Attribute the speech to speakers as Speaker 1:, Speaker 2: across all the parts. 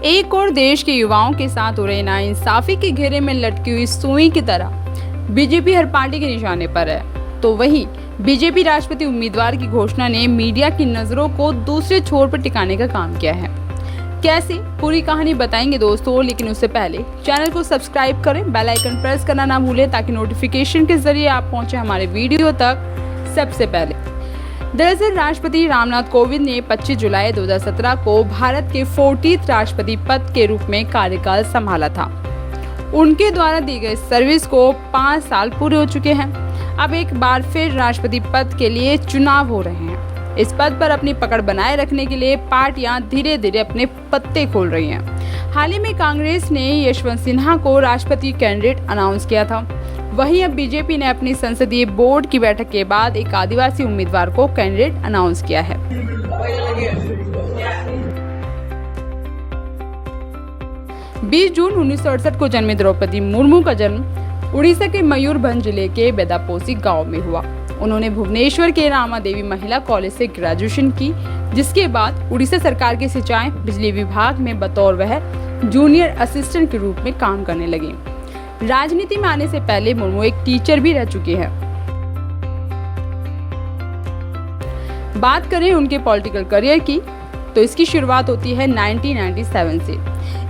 Speaker 1: एक और देश के युवाओं के साथ हो रही नाइंसाफी के घेरे में लटकी हुई सुई की तरह बीजेपी हर पार्टी के निशाने पर है, तो वहीं बीजेपी राष्ट्रपति उम्मीदवार की घोषणा ने मीडिया की नजरों को दूसरे छोर पर टिकाने का काम किया है। कैसे, पूरी कहानी बताएंगे दोस्तों, लेकिन उससे पहले चैनल को सब्सक्राइब करें, बेल आइकन प्रेस करना ना भूलें ताकि नोटिफिकेशन के जरिए आप पहुंचे हमारे वीडियो तक सबसे पहले। दरअसल राष्ट्रपति रामनाथ कोविंद ने 25 जुलाई 2017 को भारत के 40th राष्ट्रपति पद के रूप में कार्यकाल संभाला था। उनके द्वारा दी गई सर्विस को 5 साल पूरे हो चुके हैं। अब एक बार फिर राष्ट्रपति पद के लिए चुनाव हो रहे हैं। इस पद पर अपनी पकड़ बनाए रखने के लिए पार्टियां धीरे धीरे अपने पत्ते खोल रही हैं। हाल ही में कांग्रेस ने यशवंत सिन्हा को राष्ट्रपति कैंडिडेट अनाउंस किया था। वहीं अब बीजेपी ने अपनी संसदीय बोर्ड की बैठक के बाद एक आदिवासी उम्मीदवार को कैंडिडेट अनाउंस किया है। 20 जून 1968 को जन्मे द्रौपदी मुर्मू का जन्म उड़ीसा के मयूरभंज जिले के बेदापोसी गांव में हुआ। उन्होंने भुवनेश्वर के रामा देवी महिला कॉलेज से ग्रेजुएशन की, जिसके बाद उड़ीसा सरकार के सिंचाई बिजली विभाग में बतौर वह जूनियर असिस्टेंट के रूप में काम करने लगी। राजनीति में आने से पहले मुर्मू एक टीचर भी रह चुकी है। बात करें उनके पॉलिटिकल करियर की, तो इसकी शुरुआत होती है 1997 से।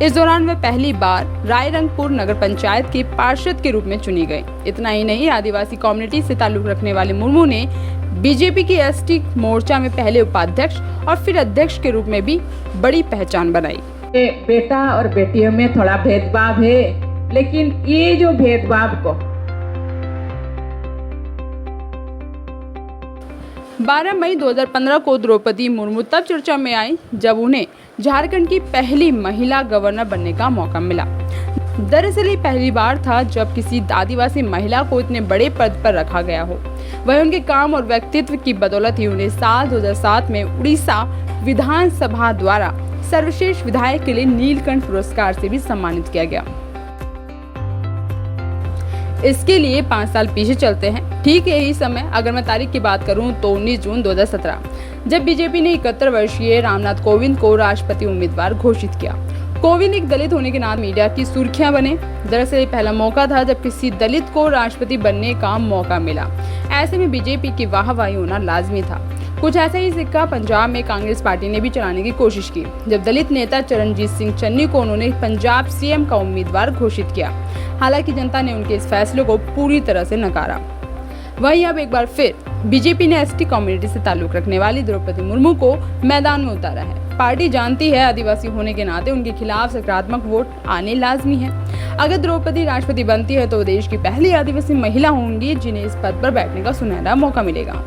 Speaker 1: इस दौरान वह पहली बार रायरंगपुर नगर पंचायत के पार्षद के रूप में चुनी गई। इतना ही नहीं, आदिवासी कम्युनिटी से ताल्लुक रखने वाले मुर्मू ने बीजेपी की एसटी मोर्चा में पहले उपाध्यक्ष और फिर अध्यक्ष के रूप में भी बड़ी पहचान बनाई।
Speaker 2: बेटा और बेटियों में थोड़ा भेदभाव है, लेकिन ये जो भेदभाव को
Speaker 1: 12 मई 2015 को द्रौपदी मुर्मू तब चर्चा में आई जब उन्हें झारखंड की पहली महिला गवर्नर बनने का मौका मिला। दरअसल ये पहली बार था जब किसी आदिवासी महिला को इतने बड़े पद पर रखा गया हो। वह उनके काम और व्यक्तित्व की बदौलत ही उन्हें साल 2007 में उड़ीसा विधानसभा द्वारा सर्वश्रेष्ठ विधायक के लिए नीलकंठ पुरस्कार से भी सम्मानित किया गया। इसके लिए 5 साल पीछे चलते हैं। ठीक यही समय अगर मैं तारीख की बात करूं तो 19 जून 2017, जब बीजेपी ने 71 वर्षीय रामनाथ कोविंद को राष्ट्रपति उम्मीदवार घोषित किया। कोविंद एक दलित होने के नाते मीडिया की सुर्खियां बने। दरअसल ये पहला मौका था जब किसी दलित को राष्ट्रपति बनने का मौका मिला। ऐसे में बीजेपी की वाहवाही होना लाजमी था। कुछ ऐसा ही सिक्का पंजाब में कांग्रेस पार्टी ने भी चलाने की कोशिश की, जब दलित नेता चरणजीत सिंह चन्नी को उन्होंने पंजाब सीएम का उम्मीदवार घोषित किया। हालांकि जनता ने उनके इस फैसले को पूरी तरह से नकारा। वहीं अब एक बार फिर बीजेपी ने एसटी कम्युनिटी से ताल्लुक रखने वाली द्रौपदी मुर्मू को मैदान में उतारा है। पार्टी जानती है आदिवासी होने के नाते उनके खिलाफ सकारात्मक वोट आने लाजमी है। अगर द्रौपदी राष्ट्रपति बनती है तो देश की पहली आदिवासी महिला होंगी जिन्हें इस पद पर बैठने का सुनहरा मौका मिलेगा।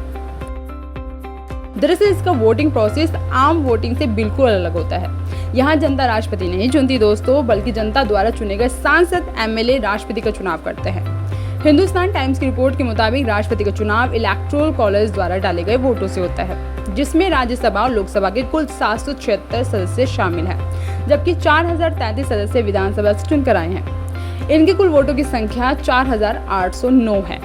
Speaker 1: दरअसल इसका वोटिंग प्रोसेस आम वोटिंग से बिल्कुल अलग होता है। यहाँ जनता राष्ट्रपति नहीं चुनती दोस्तों, बल्कि जनता द्वारा चुने गए सांसद एमएलए राष्ट्रपति का चुनाव करते हैं। हिंदुस्तान टाइम्स की रिपोर्ट के मुताबिक राष्ट्रपति का चुनाव इलेक्टोरल कॉलेज द्वारा डाले गए वोटों से होता है, जिसमें राज्यसभा और लोकसभा के कुल 776 सदस्य शामिल हैं, जबकि 4033 सदस्य विधानसभा से चुनकर आए हैं। इनके कुल वोटों की संख्या 4809 है।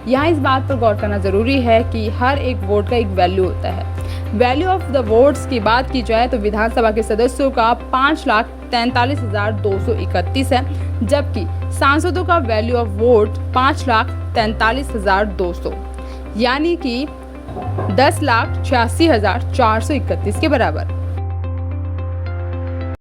Speaker 1: यहाँ इस बात पर गौर करना जरूरी है कि हर एक वोट का एक वैल्यू होता है। वैल्यू ऑफ द वोट्स की बात की जाए तो विधानसभा के सदस्यों का 5,43,231 है, जबकि सांसदों का वैल्यू ऑफ वोट 5,43,200 यानी कि 10,86,431 के बराबर।